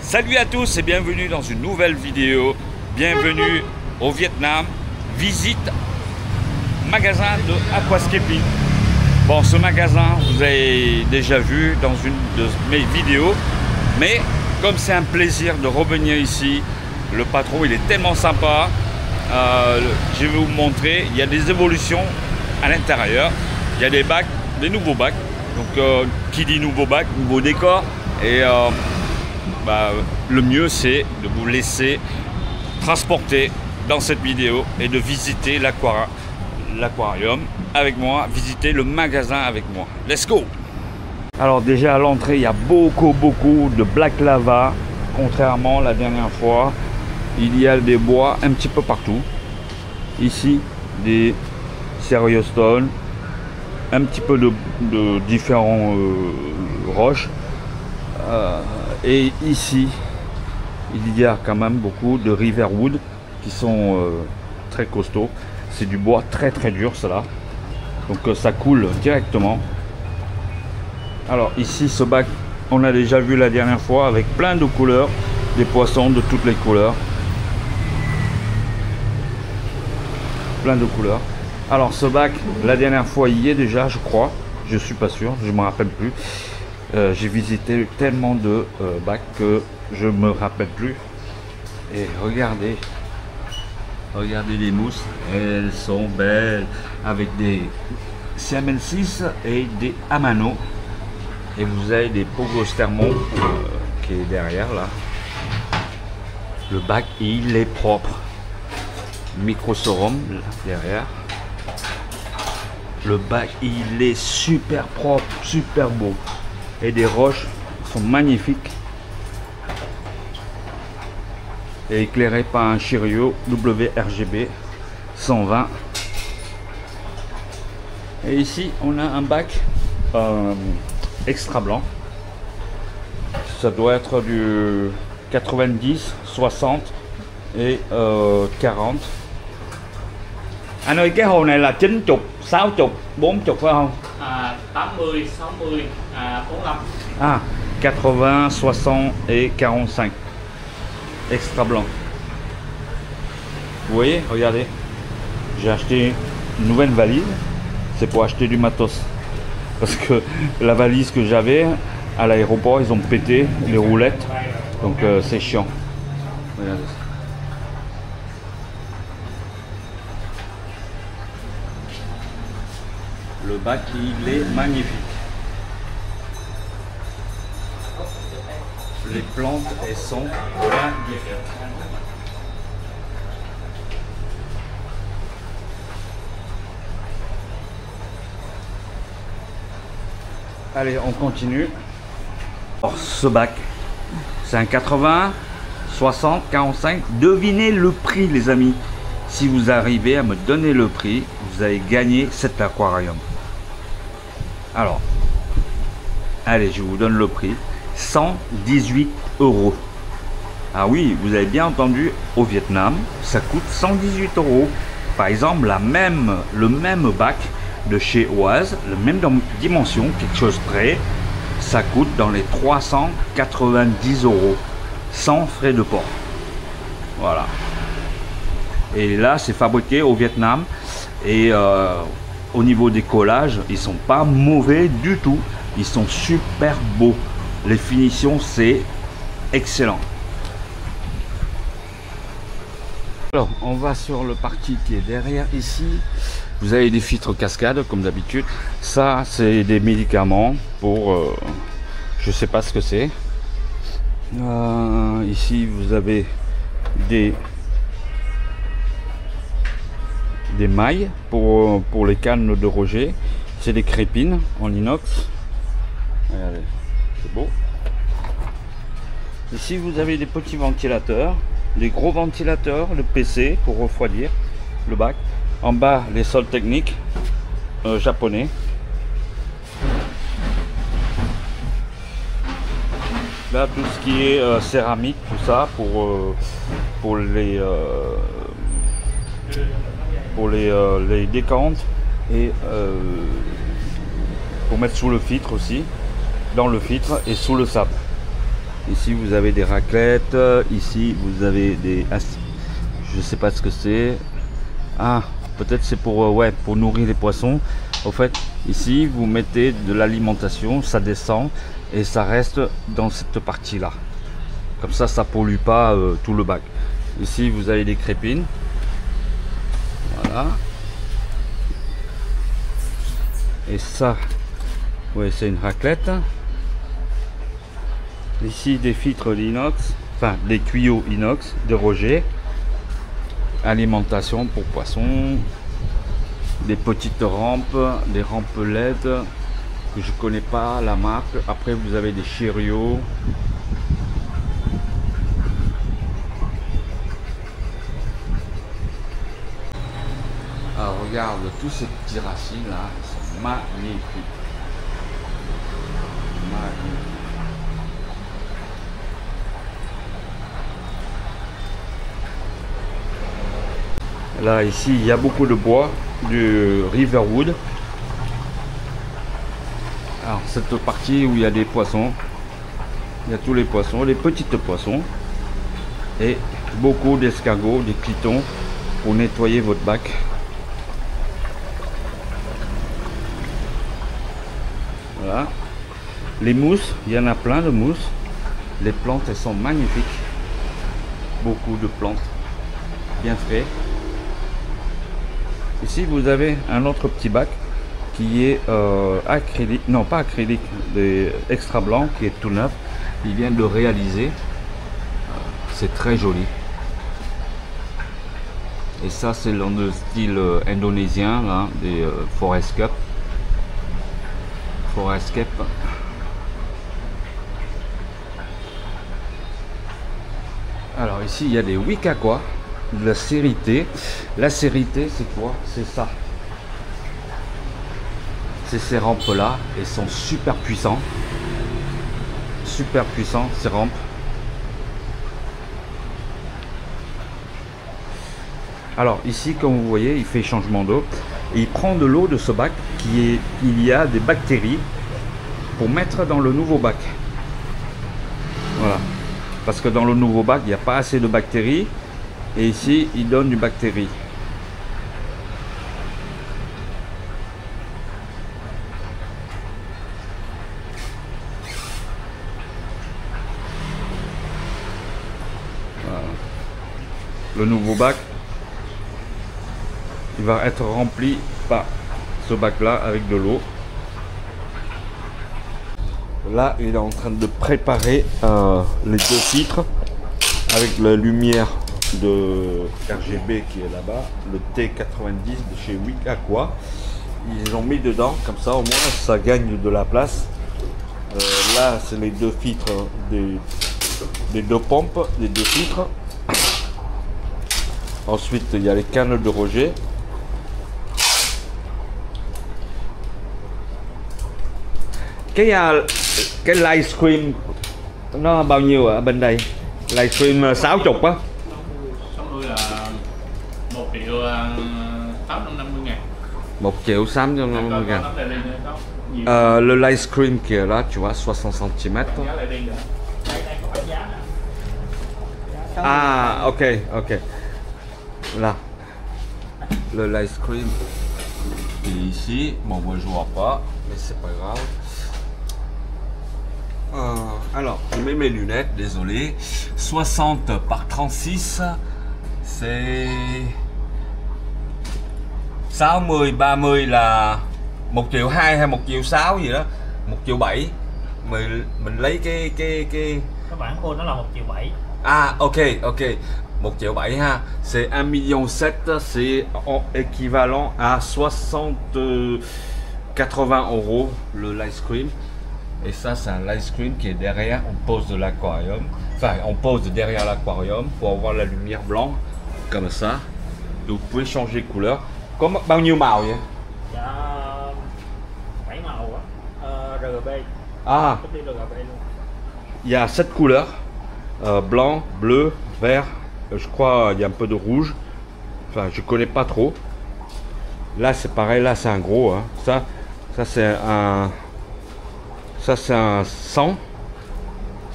Salut à tous et bienvenue dans une nouvelle vidéo. Bienvenue au Vietnam. Visite magasin de aquascaping. Bon, ce magasin, vous avez déjà vu dans une de mes vidéos. Mais comme c'est un plaisir de revenir ici, le patron il est tellement sympa. Je vais vous montrer, il y a des évolutions à l'intérieur. Il y a des bacs, des nouveaux bacs. Donc qui dit nouveau bac, nouveau décor. Et le mieux c'est de vous laisser transporter dans cette vidéo et de visiter l'aquarium avec moi, visiter le magasin avec moi. Let's go! Alors déjà à l'entrée, il y a beaucoup de black lava. Contrairement à la dernière fois, il y a des bois un petit peu partout. Ici, des Serious Stone, un petit peu de différents roches. Et ici, il y a quand même beaucoup de Riverwood qui sont très costauds. C'est du bois très dur, cela. Donc ça coule directement. Alors ici, ce bac, on a déjà vu la dernière fois avec plein de couleurs, des poissons de toutes les couleurs. Plein de couleurs. Alors ce bac, la dernière fois, il y est déjà, je crois. Je suis pas sûr, je me rappelle plus. J'ai visité tellement de bacs que je me rappelle plus. Et regardez les mousses, elles sont belles avec des CML6 et des Amano. Et vous avez des Pogos Thermo qui est derrière là. Le bac il est propre. Microsorum derrière. Le bac il est super propre, super beau. Et des roches sont magnifiques. Et éclairé par un Chirio WRGB 120. Et ici on a un bac extra blanc. Ça doit être du 90, 60 et 40. Anh ơi, cái hồ này là 90, 60, 40 phải không? 80, 60, 45. Ah, 80, 60 et 45. Extra blanc. Vous voyez, regardez. J'ai acheté une nouvelle valise. C'est pour acheter du matos. Parce que la valise que j'avais à l'aéroport, ils ont pété les roulettes. Donc c'est chiant. Regardez ça. Le bac, il est magnifique. Les plantes, elles sont magnifiques. Allez, on continue. Alors, ce bac, c'est un 80, 60, 45. Devinez le prix, les amis. Si vous arrivez à me donner le prix, vous allez gagner cet aquarium. Alors, allez, je vous donne le prix. 118 €. Ah oui, vous avez bien entendu, au Vietnam, ça coûte 118 €. Par exemple, le même bac de chez Oase, la même dimension, quelque chose près, ça coûte dans les 390 €, sans frais de port. Voilà. Et là, c'est fabriqué au Vietnam. Et au niveau des collages, ils sont pas mauvais du tout. Ils sont super beaux. Les finitions, c'est excellent. Alors, on va sur le parti qui est derrière ici. Vous avez des filtres cascades, comme d'habitude. Ça, c'est des médicaments pour... je sais pas ce que c'est. Ici, vous avez des mailles pour les cannes de Roger. C'est des crépines en inox. Regardez, c'est beau. Ici vous avez des petits ventilateurs, des gros ventilateurs, le PC pour refroidir le bac. En bas les sols techniques japonais. Là tout ce qui est céramique, tout ça pour les décantes et pour mettre sous le filtre aussi, dans le filtre et sous le sable. Ici vous avez des raclettes, ici vous avez des... Je sais pas ce que c'est. Ah, peut-être c'est pour, ouais, pour nourrir les poissons. Au fait, ici vous mettez de l'alimentation, ça descend et ça reste dans cette partie-là. Comme ça pollue pas tout le bac. Ici vous avez des crépines. Voilà. Et ça, ouais, c'est une raclette. Ici des filtres d'inox, enfin des tuyaux inox de Roger. Alimentation pour poissons. Des petites rampes, des rampes LED que je connais pas la marque. Après vous avez des chariots. Ah, regarde tous ces petits racines là, ils sont magnifiques. Magnifiques. Là ici il y a beaucoup de bois du Riverwood. Alors cette partie où il y a des poissons, il y a tous les poissons, les petites poissons et beaucoup d'escargots, des pitons pour nettoyer votre bac. Voilà. Les mousses, il y en a plein de mousses. Les plantes, elles sont magnifiques. Beaucoup de plantes bien frais. Ici, vous avez un autre petit bac qui est acrylique, non pas acrylique, extra blanc, qui est tout neuf. Il vient de réaliser. C'est très joli. Et ça, c'est dans le style indonésien, là, des Forest Cup. Forest Cup. Alors ici, il y a des Wikakwa de la série T. La série T, c'est quoi? C'est ça. C'est ces rampes là, elles sont super puissants. Super puissants, ces rampes. Alors ici, comme vous voyez, il fait changement d'eau. Et il prend de l'eau de ce bac il y a des bactéries pour mettre dans le nouveau bac. Voilà. Parce que dans le nouveau bac, il n'y a pas assez de bactéries. Et ici, il donne du bactérie. Voilà. Le nouveau bac, il va être rempli par ce bac là avec de l'eau. Là il est en train de préparer les deux filtres avec la lumière de RGB qui est là-bas, le T90 de chez Wikakwa. Ils ont mis dedans comme ça, au moins ça gagne de la place. Là c'est les deux filtres des deux pompes, les deux filtres. Ensuite il y a les cannes de Roger. Cái livestream nó bao nhiêu ở bên đây? Livestream 60 á. 60 là 1.850.000. 1.850.000. Le livestream qui est là, tu vois, 60 cm. Ah, ok, ok. Là, le livestream est ici. Bon, moi je vois pas, mais c'est pas grave. Alors, je mets mes lunettes, désolé. 60 par 36, c'est 60, 30 là 1,2 triệu hay 1,6 triệu gì đó, 1,7 triệu. Mình lấy cái bản khô nó là 1,7 triệu. Ah, ok, ok. 1,7 triệu ha. C'est 1,7 million, c'est équivalent à 80 € le live stream. Et ça, c'est un live stream qui est derrière. On pose de l'aquarium. Enfin, on pose derrière l'aquarium pour avoir la lumière blanche, comme ça. Et vous pouvez changer de couleur. Có bao nhiêu màu vậy? Dạ 7 màu á. RGB. Ah, il y a 7 couleurs. Blanc, bleu, vert. Je crois il y a un peu de rouge. Enfin, je connais pas trop. Là, c'est pareil. Là, c'est un gros. Hein. Ça c'est un... Ça c'est un 100.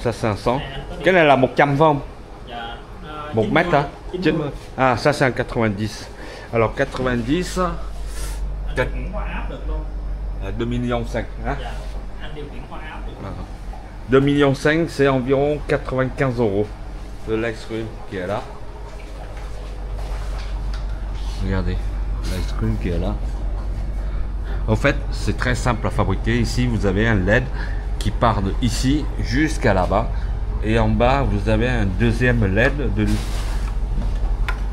Ça 500. Cái này là 100 phải không? Dạ. 1 mét hả? 90. À, ça c'est un 90. Alors 90. Anh điều khiển qua app được luôn. 2 millions 5. Hein? Dạ. Anh điều khiển qua app được. 2 millions 5, c'est environ 95 euros. Le l'ice cream qui est là. Regardez, l'ice cream qui est là. En fait, c'est très simple à fabriquer. Ici, vous avez un LED qui part de ici jusqu'à là-bas. Et en bas, vous avez un deuxième LED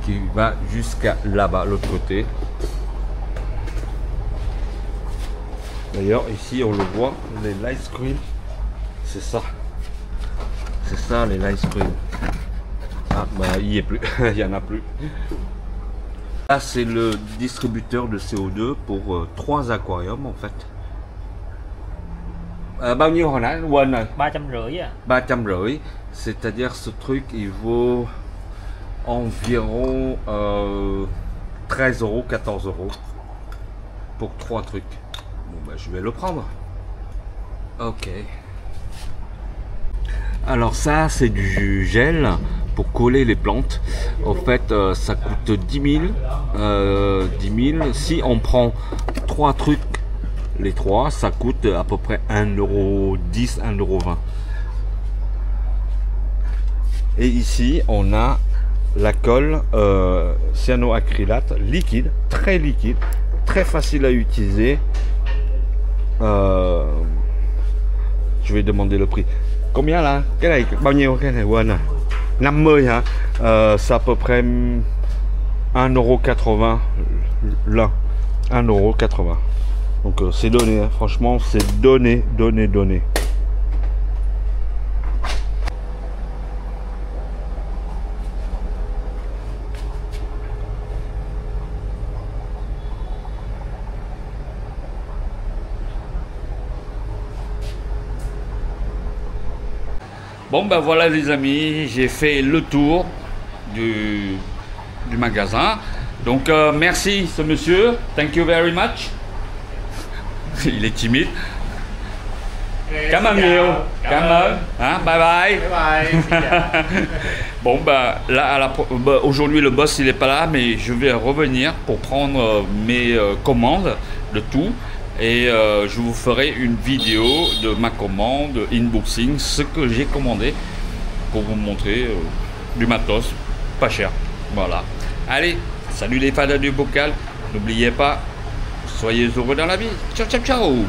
qui va jusqu'à là-bas, l'autre côté. D'ailleurs, ici, on le voit, les ice cream. C'est ça. C'est ça, les ice cream. Ah, bah, il n'y est plus. Il n'y en a plus. Là, c'est le distributeur de CO2 pour 3 aquariums en fait. Bao nhiêu hồi nãy quên rồi. 350 à. 350, c'est-à-dire ce truc il vaut environ 13 euros, 14 euros pour 3 trucs. Bon bah je vais le prendre. Ok. Alors ça c'est du gel pour coller les plantes. En fait ça coûte 10 000. 10 000. Si on prend 3 trucs, les 3, ça coûte à peu près 1,10 €, 1,20 €. Et ici on a la colle cyanoacrylate liquide, très facile à utiliser. Je vais demander le prix. Combien là? Cái này bao nhiêu? Cái này quên rồi. 50 hả? C'est à peu près 1,80 € l'un. 1,80 €. Donc c'est donné, hein. Franchement c'est donné. Bon ben voilà les amis, j'ai fait le tour du magasin. Donc merci ce monsieur, thank you very much. Il est timide. Cảm ơn nhiều. Cảm ơn. Hein, bye bye. Bye bye. Bon bah là aujourd'hui le boss il est pas là, mais je vais revenir pour prendre mes commandes de tout. Et je vous ferai une vidéo de ma commande, unboxing, ce que j'ai commandé pour vous montrer du matos pas cher. Voilà. Allez, salut les fans du bocal. N'oubliez pas, soyez heureux dans la vie. Ciao, ciao, ciao.